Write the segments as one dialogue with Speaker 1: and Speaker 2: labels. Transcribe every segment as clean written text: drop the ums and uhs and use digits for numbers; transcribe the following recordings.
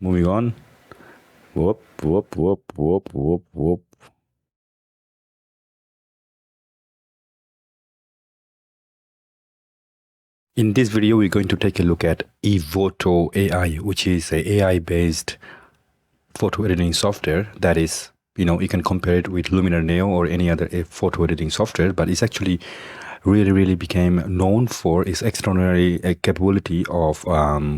Speaker 1: Moving on. Whoop, whoop, whoop, whoop, whoop, whoop. In this video, we're going to take a look at EVOTO AI, which is a AI-based photo editing software that is, you can compare it with LUMINAR Neo or any other photo editing software, but it's actually really became known for its extraordinary capability of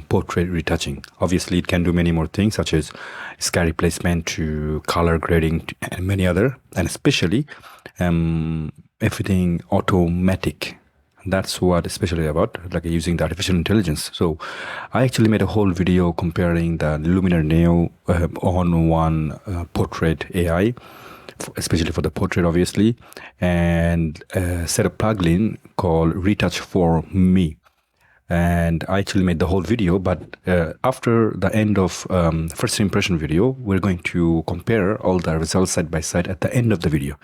Speaker 1: portrait retouching. Obviously, it can do many more things, such as sky replacement to color grading and many other, and especially everything automatic. That's what especially about, like using the artificial intelligence. So I actually made a whole video comparing the LUMINAR Neo ON1 portrait AI, especially for the portrait, obviously, and set a plugin called RETOUCH4ME. And I actually made the whole video, but after the end of first impression video, we're going to compare all the results side by side at the end of the video.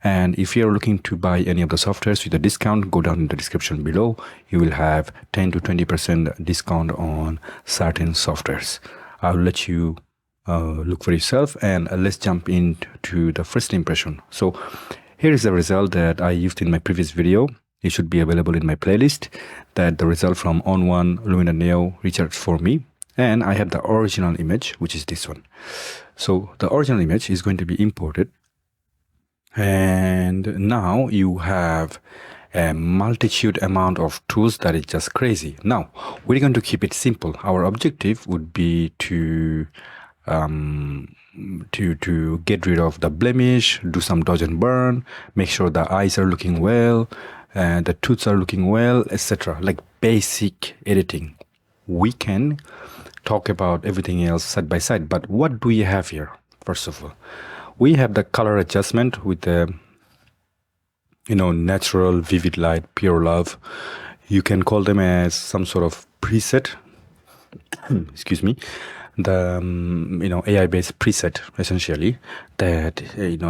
Speaker 1: And if you're looking to buy any of the softwares with a discount, go down in the description below. You will have 10 to 20% discount on certain softwares. I'll let you look for yourself, and let's jump into the first impression. So here is the result that I used in my previous video. It should be available in my playlist. That the result from ON1 LUMINAR Neo RETOUCH4ME, and I have the original image, which is this one. So the original image is going to be imported, and now you have a multitude amount of tools that is just crazy. Now we're going to keep it simple. Our objective would be to get rid of the blemish, do some dodge and burn, make sure the eyes are looking well, and the tooths are looking well, etc. Like basic editing. We can talk about everything else side by side, but what do we have here? First of all, we have the color adjustment with the natural, vivid light, pure love. You can call them as some sort of preset. Excuse me. The AI-based preset, essentially, that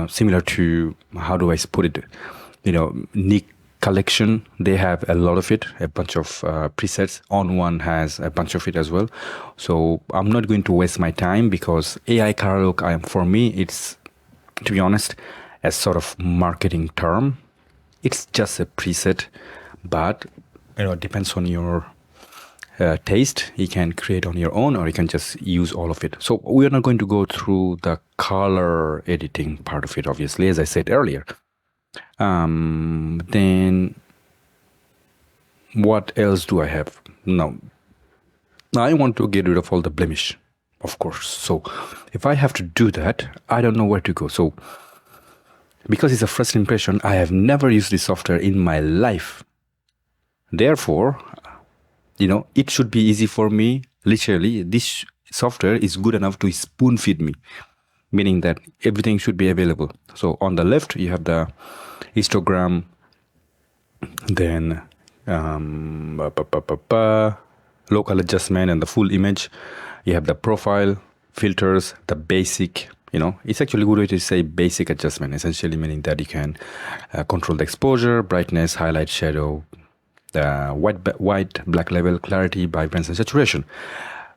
Speaker 1: similar to, how do I put it, Nick collection. They have a lot of it, a bunch of presets. ON1 has a bunch of it as well. So I'm not going to waste my time, because AI color look, for me, it's, to be honest, a sort of marketing term. It's just a preset, but it depends on your taste. You can create on your own, or you can just use all of it. So we're not going to go through the color editing part of it, obviously, as I said earlier. Then what else do I have? Now I want to get rid of all the blemish, of course. So if I have to do that, I don't know where to go. So because it's a first impression, I have never used this software in my life. Therefore, it should be easy for me. Literally, this software is good enough to spoon feed me, meaning that everything should be available. So on the left, you have the histogram, then local adjustment and the full image. You have the profile, filters, the basic. It's actually a good way to say basic adjustment, essentially meaning that you can control the exposure, brightness, highlight, shadow, the white, black level, clarity, vibrance, and saturation.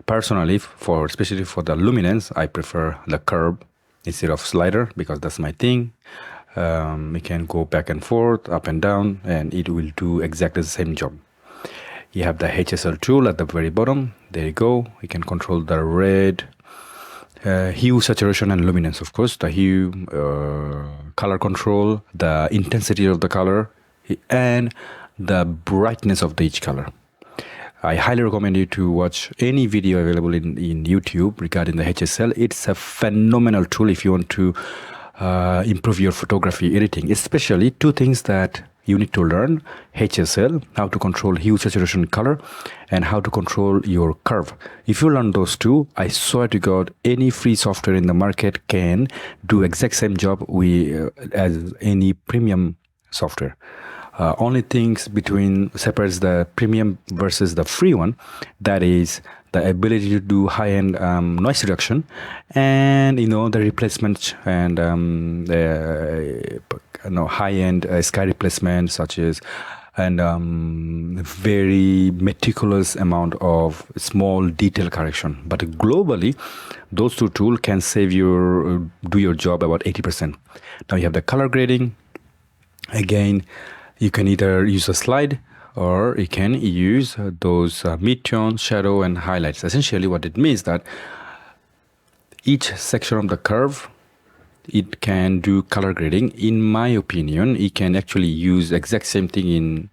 Speaker 1: Personally, especially for the luminance, I prefer the curve instead of slider, because that's my thing. We can go back and forth, up and down, and it will do exactly the same job. You have the HSL tool at the very bottom. There you go. You can control the red, hue, saturation, and luminance, of course. The hue, color control, the intensity of the color, and the brightness of each color. I highly recommend you to watch any video available in YouTube regarding the HSL. It's a phenomenal tool if you want to improve your photography editing, especially two things that you need to learn: HSL, how to control hue, saturation, color, and how to control your curve. If you learn those two, I swear to God, any free software in the market can do exact same job as any premium software. Only things separates the premium versus the free one, that is the ability to do high-end noise reduction, and the replacement and high-end sky replacement, such as and very meticulous amount of small detail correction. But globally, those two tools can save your do your job about 80%. Now you have the color grading. Again, you can either use a slide or you can use those mid-tone, shadow, and highlights. Essentially, what it means that each section of the curve, it can do color grading. In my opinion, it can actually use exact same thing in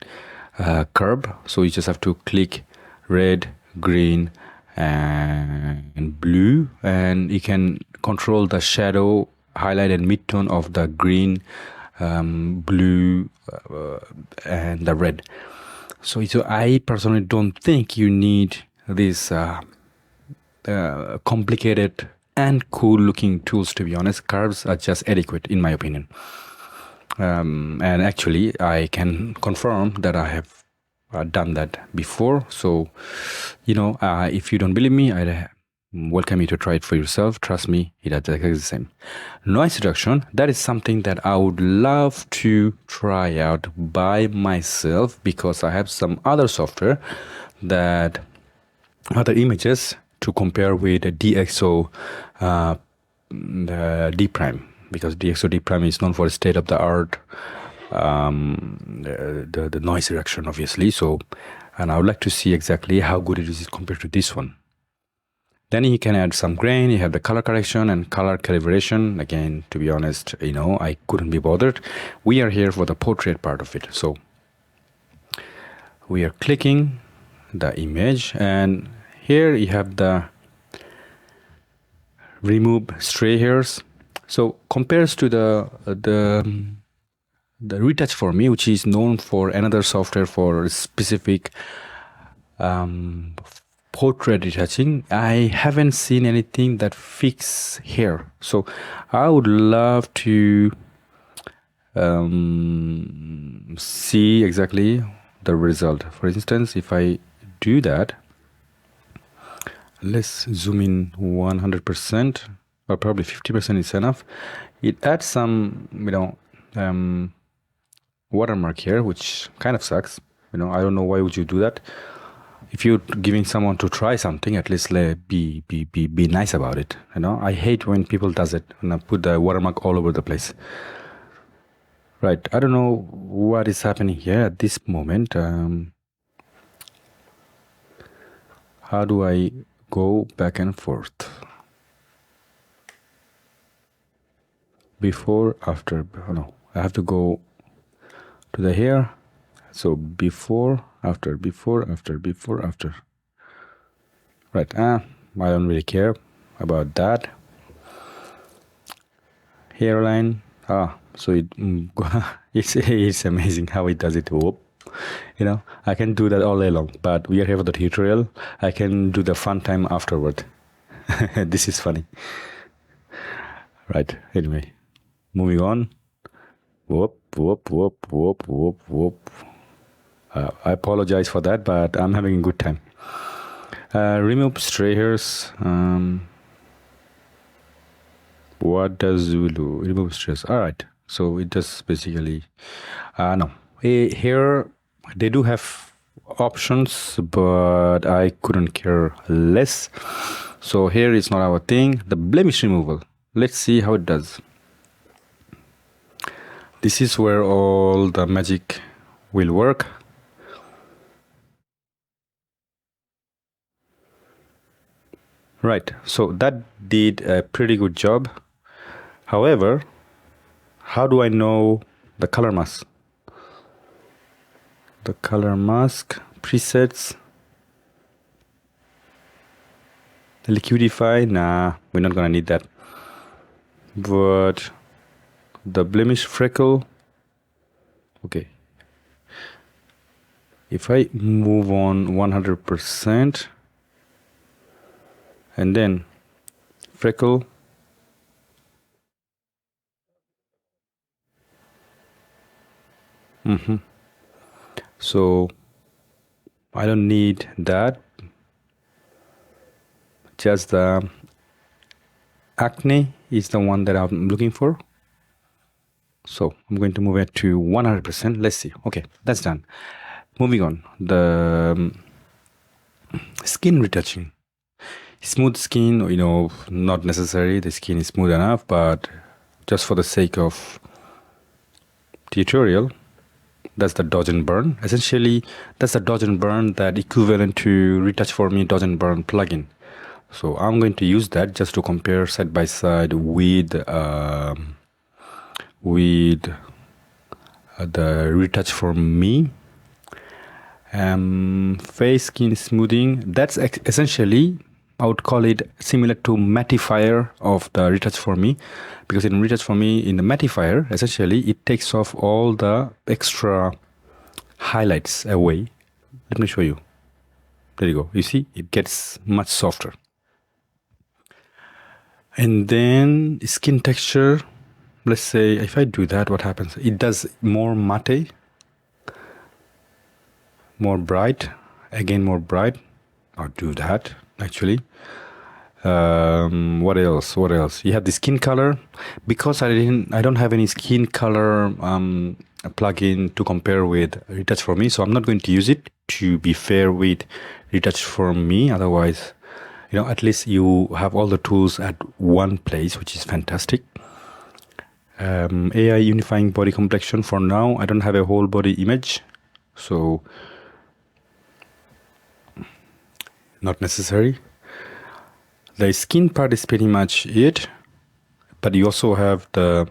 Speaker 1: curve. So you just have to click red, green, and blue, and you can control the shadow, highlight, and mid-tone of the green, blue, and the red. So I personally don't think you need this complicated and cool looking tools. To be honest, curves are just adequate in my opinion. And actually I can confirm that I have done that before. So if you don't believe me, I welcome you to try it for yourself. Trust me, it does exactly the same. Noise reduction, that is something that I would love to try out by myself, because I have some other software that other images to compare with DxO D prime, because DxO D prime is known for state of the art the noise reduction, obviously. So, and I would like to see exactly how good it is compared to this one. Then you can add some grain. You have the color correction and color calibration. Again, to be honest, I couldn't be bothered. We are here for the portrait part of it. So we are clicking the image, and here you have the remove stray hairs. So compares to the RETOUCH4ME, which is known for another software for specific portrait retouching, I haven't seen anything that fix hair. So I would love to see exactly the result. For instance, if I do that, let's zoom in 100%, or probably 50% is enough. It adds some watermark here, which kind of sucks. I don't know why would you do that. If you're giving someone to try something, at least be nice about it. I hate when people does it and I put the watermark all over the place. Right, I don't know what is happening here at this moment. How do I go back and forth? Before, after. Oh no, I have to go to the hair. So before, after, before, after, before, after. Right, I don't really care about that. Hairline, so it's amazing how it does it. Whoop. I can do that all day long, but we are here for the tutorial. I can do the fun time afterward. This is funny. Right, anyway, moving on. Whoop, whoop, whoop, whoop, whoop, whoop. I apologize for that, but I'm having a good time. Remove stray hairs. What does it do? Remove stray hairs. All right. So it does basically. No. Here they do have options, but I couldn't care less. So here is not our thing. The blemish removal. Let's see how it does. This is where all the magic will work. Right, so that did a pretty good job. However, how do I know the color mask? The color mask presets. Liquidify, nah, we're not gonna need that. But the blemish freckle, okay. If I move on 100%, and then freckle, so I don't need that, just the acne is the one that I'm looking for. So I'm going to move it to 100%. Let's see. Okay, that's done. Moving on. The skin retouching. Smooth skin, not necessary. The skin is smooth enough, but just for the sake of tutorial, that's the dodge and burn. Essentially, that's the dodge and burn that equivalent to Retouch4Me dodge and burn plugin. So I'm going to use that just to compare side by side with the Retouch4Me face skin smoothing. That's essentially, I would call it similar to mattifier of the Retouch4Me, because in Retouch4Me, in the mattifier, essentially it takes off all the extra highlights away. Let me show you. There you go. You see, it gets much softer. And then skin texture. Let's say if I do that, what happens? It does more matte, more bright, again more bright. I'll do that actually. What else? You have the skin color. Because I don't have any skin color plugin to compare with Retouch4Me, so I'm not going to use it, to be fair with Retouch4Me. Otherwise, at least you have all the tools at one place, which is fantastic. AI unifying body complexion. For now, I don't have a whole body image, so not necessary. The skin part is pretty much it, but you also have the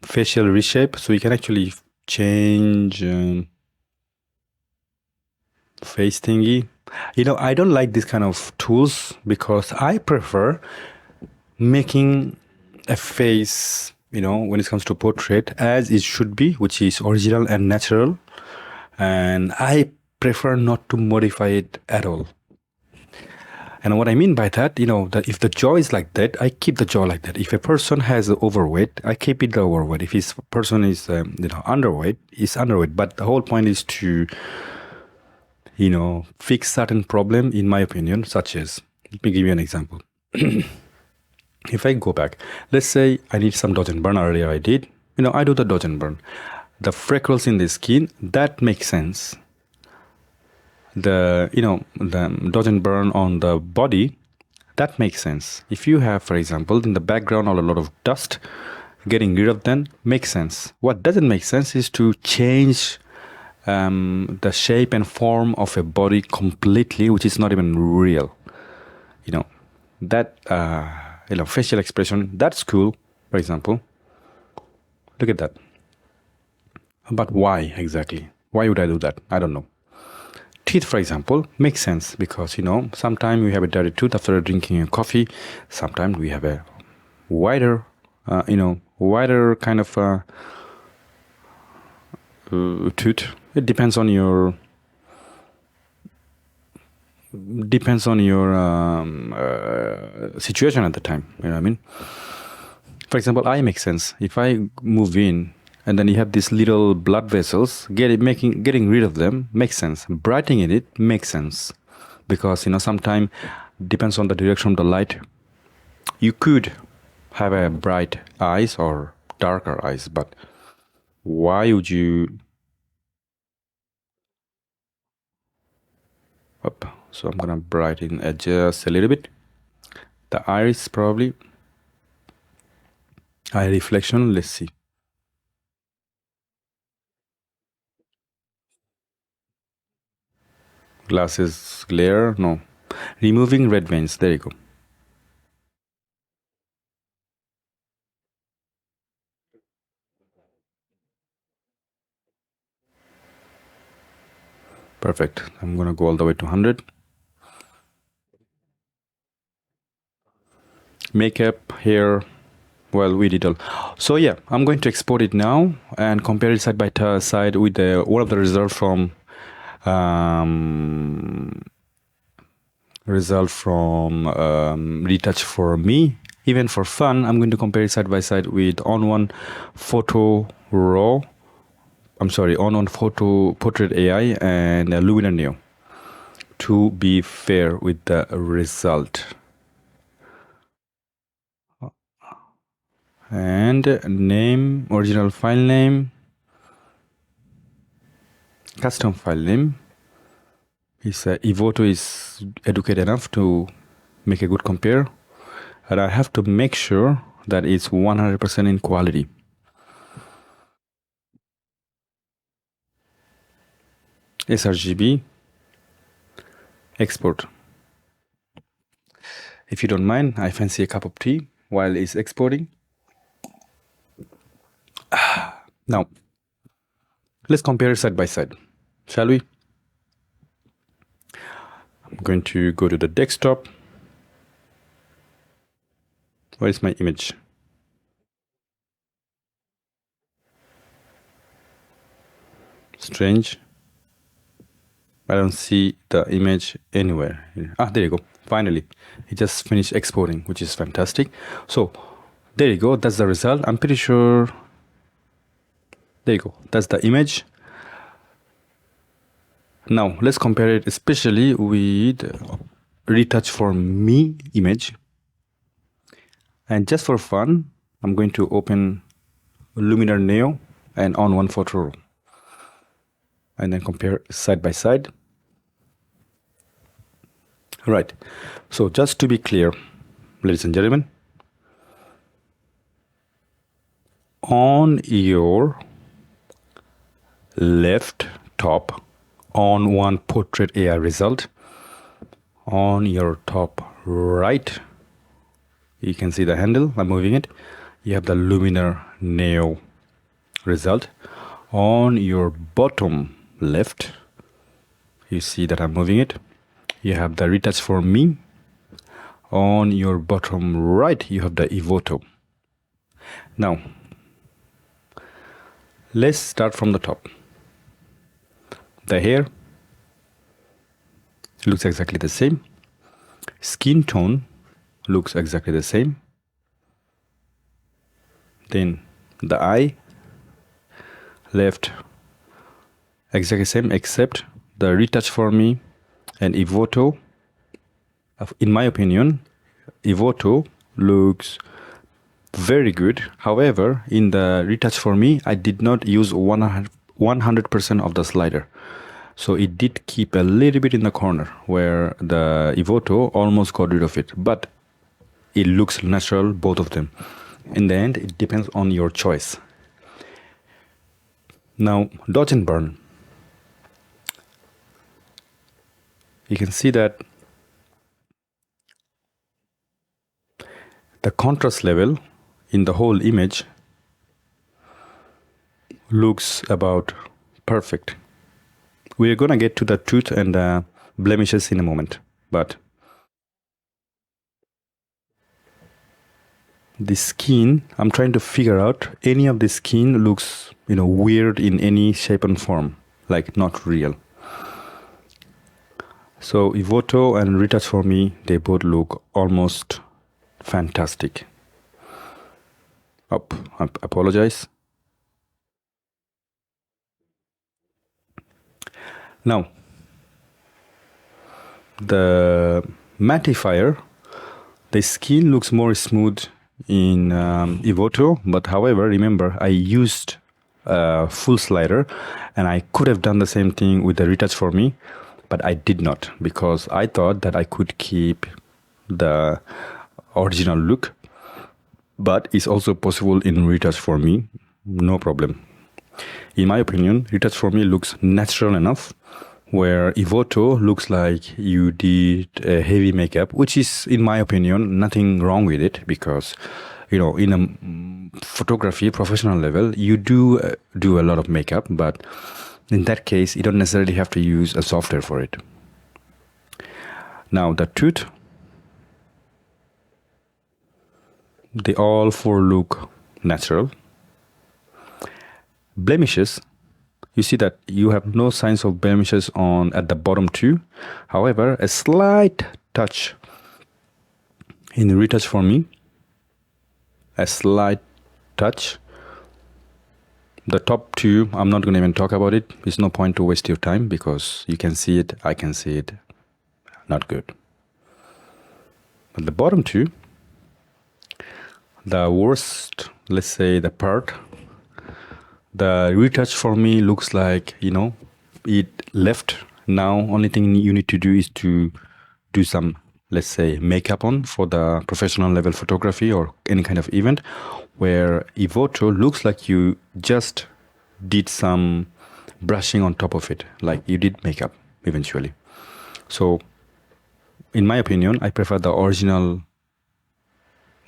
Speaker 1: facial reshape, so you can actually change face thingy. I don't like this kind of tools because I prefer making a face, when it comes to portrait, as it should be, which is original and natural, and I prefer not to modify it at all. And what I mean by that, that if the jaw is like that, I keep the jaw like that. If a person has overweight, I keep it the overweight. If his person is, underweight, is underweight. But the whole point is to, fix certain problem, in my opinion, such as, let me give you an example. If I go back, let's say I need some dodge and burn. Earlier I did, I do the dodge and burn. The freckles in the skin, that makes sense. The dodge and burn on the body, that makes sense. If you have, for example, in the background a lot of dust, getting rid of them makes sense. What doesn't make sense is to change the shape and form of a body completely, which is not even real. That facial expression, that's cool, for example. Look at that. But why exactly? Why would I do that? I don't know. Teeth, for example, makes sense because, sometimes we have a dirty tooth after drinking a coffee. Sometimes we have a wider kind of tooth. It depends on your situation at the time. You know what I mean? For example, eye makes sense. If I move in, and then you have these little blood vessels, getting rid of them makes sense. Brightening it makes sense because sometimes depends on the direction of the light. You could have a bright eyes or darker eyes, but why would you? So I'm gonna brighten it just a little bit. The iris probably. Eye reflection. Let's see. Glasses glare, no. Removing red veins, there you go. Perfect. I'm gonna go all the way to 100. Makeup, hair, well, we did all. So yeah, I'm going to export it now and compare it side by side with one of the results from Retouch4Me. Even for fun, I'm going to compare it side by side with ON1 Photo Raw. ON1 Photo Portrait AI and LUMINAR Neo, to be fair with the result. and name, original file name, custom file name is EVOTO is educated enough to make a good compare, and I have to make sure that it's 100% in quality. sRGB, export. If you don't mind, I fancy a cup of tea while it's exporting. Now, let's compare side by side, shall we? I'm going to go to the desktop. Where is my image? Strange. I don't see the image anywhere. There you go. Finally, it just finished exporting, which is fantastic. So there you go. That's the result. I'm pretty sure. There you go. That's the image. Now let's compare it, especially with RETOUCH4ME image. And just for fun, I'm going to open LUMINAR Neo and ON1 photo, and then compare side by side. Right. So just to be clear, ladies and gentlemen, on your left top, ON1 portrait AI result. On your top right, you can see the handle. I'm moving it. You have the LUMINAR Neo result. On your bottom left, you see that I'm moving it. You have the RETOUCH4ME. On your bottom right, you have the EVOTO. Now, let's start from the top. The hair looks exactly the same. Skin tone looks exactly the same. Then the eye, left, exactly same, except the RETOUCH4ME and EVOTO. In my opinion, EVOTO looks very good. However, in the RETOUCH4ME, I did not use 100% of the slider. So it did keep a little bit in the corner where the EVOTO almost got rid of it. But it looks natural, both of them. In the end, it depends on your choice. Now, dodge and burn. You can see that the contrast level in the whole image looks about perfect. We're gonna get to the tooth and the blemishes in a moment, but the skin, I'm trying to figure out any of the skin looks, weird in any shape and form, like not real. So EVOTO and RETOUCH4ME, they both look almost fantastic. I apologize. Now, the mattifier, the skin looks more smooth in EVOTO, but however, remember, I used a full slider, and I could have done the same thing with the RETOUCH4ME, but I did not, because I thought that I could keep the original look, but it's also possible in RETOUCH4ME, no problem. In my opinion, RETOUCH4ME looks natural enough, where EVOTO looks like you did a heavy makeup, which is, in my opinion, nothing wrong with it, because, in a photography professional level, you do a lot of makeup, but in that case, you don't necessarily have to use a software for it. Now, the tooth, they all four look natural. Blemishes, you see that you have no signs of blemishes at the bottom two. However, a slight touch in the RETOUCH4ME, a slight touch. The top two, I'm not going to even talk about it. There's no point to waste your time, because you can see it, I can see it. Not good. But the bottom two, the worst, let's say, the part, the retouch for me looks like, it left. Now, only thing you need to do is to do some, let's say, makeup on for the professional level photography or any kind of event, where EVOTO looks like you just did some brushing on top of it, like you did makeup eventually. So, in my opinion, I prefer the original,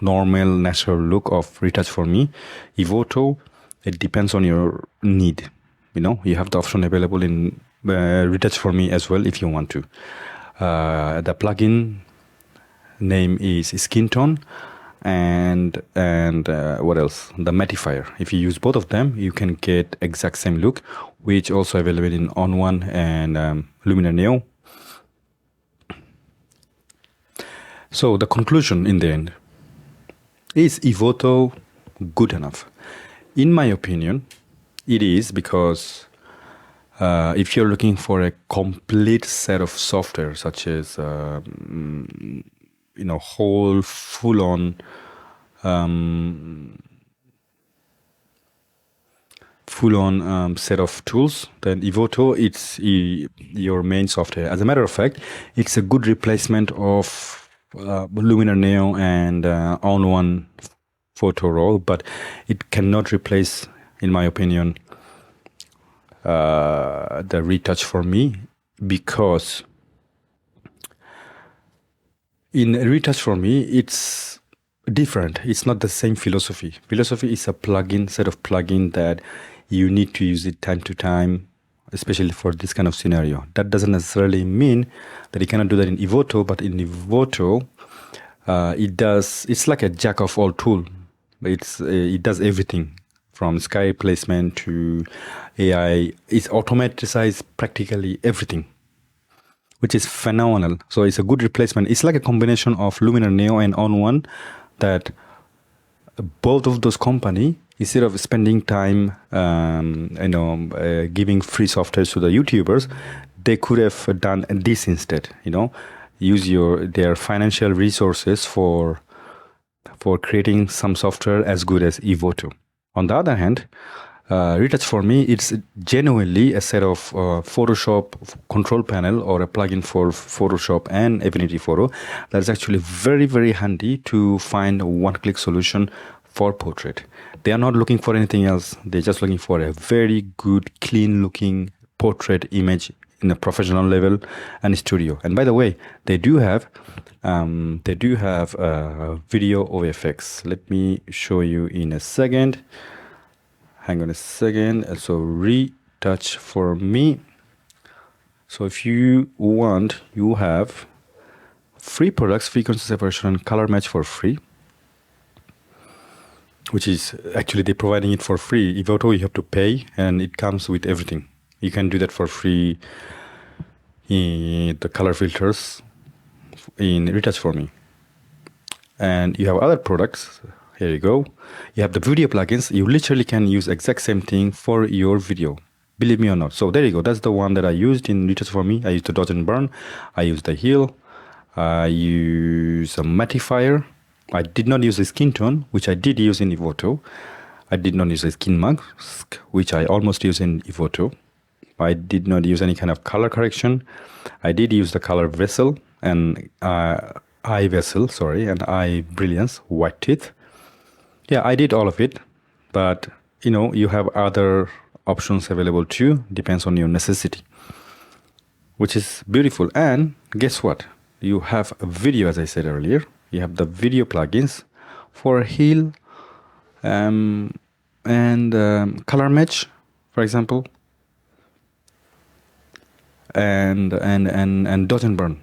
Speaker 1: normal, natural look of RETOUCH4ME. EVOTO, it depends on your need. You have the option available in RETOUCH4ME as well if you want to. The plugin name is Skin Tone, and what else? The mattifier. If you use both of them, you can get exact same look, which also available in ON1 and LUMINAR Neo. So the conclusion in the end, is EVOTO good enough? In my opinion, it is, because if you're looking for a complete set of software, such as whole full-on set of tools, then EVOTO, it's your main software. As a matter of fact, it's a good replacement of LUMINAR Neo and ON1 photo roll, but it cannot replace, in my opinion, the RETOUCH4ME, because in RETOUCH4ME it's different. It's not the same philosophy. Philosophy is a set of plugin that you need to use it time to time, especially for this kind of scenario. That doesn't necessarily mean that you cannot do that in EVOTO, but in EVOTO, it's like a jack of all tool. It does everything from sky placement to AI. It's automatized practically everything, which is phenomenal. So it's a good replacement. It's like a combination of LUMINAR Neo and ON1, that both of those companies, instead of spending time, giving free software to the YouTubers, they could have done this instead. Use their financial resources for creating some software as good as EVOTO. On the other hand, RETOUCH4ME, it's genuinely a set of Photoshop control panel or a plugin for Photoshop and Affinity Photo that is actually very, very handy to find a one-click solution for portrait. They are not looking for anything else. They're just looking for a very good, clean-looking portrait image in a professional level and studio. And by the way, they do have video OFX. Let me show you in a second. Hang on a second. So RETOUCH4ME. So if you want, you have free products, frequency separation, and color match for free, which is actually they're providing it for free. EVOTO, you have to pay, and it comes with everything. You can do that for free in the color filters in RETOUCH4ME. And you have other products. Here you go. You have the video plugins. You literally can use exact same thing for your video, believe me or not. So there you go. That's the one that I used in RETOUCH4ME. I used the dodge and burn. I used the heal. I use a mattifier. I did not use a skin tone, which I did use in EVOTO. I did not use a skin mask, which I almost use in EVOTO. I did not use any kind of color correction. I did use the color vessel and eye vessel, and eye brilliance, white teeth. Yeah, I did all of it, but you have other options available too, depends on your necessity, which is beautiful. And guess what? You have a video, as I said earlier. You have the video plugins for heal and color match, for example, and dodge and burn.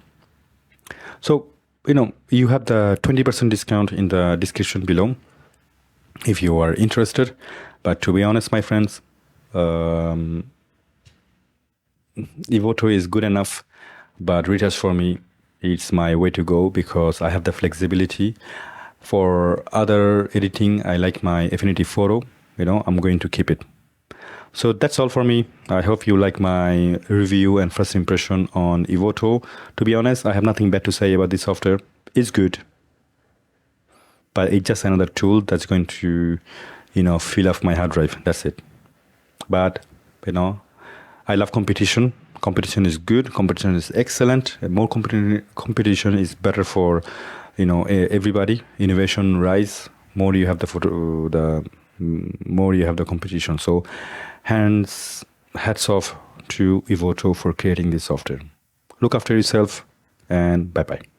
Speaker 1: So you have the 20% discount in the description below if you are interested. But to be honest, my friends, EVOTO is good enough, but RETOUCH4ME, it's my way to go, because I have the flexibility. For other editing, I like my Affinity Photo. I'm going to keep it. So that's all for me. I hope you like my review and first impression on EVOTO. To be honest, I have nothing bad to say about this software. It's good. but it's just another tool that's going to, fill up my hard drive. That's it. But, I love competition. Competition is good. Competition is excellent. And more competition is better for, everybody. Innovation rise. More you have the more you have the competition. So, hats off to EVOTO for creating this software. Look after yourself, and bye-bye.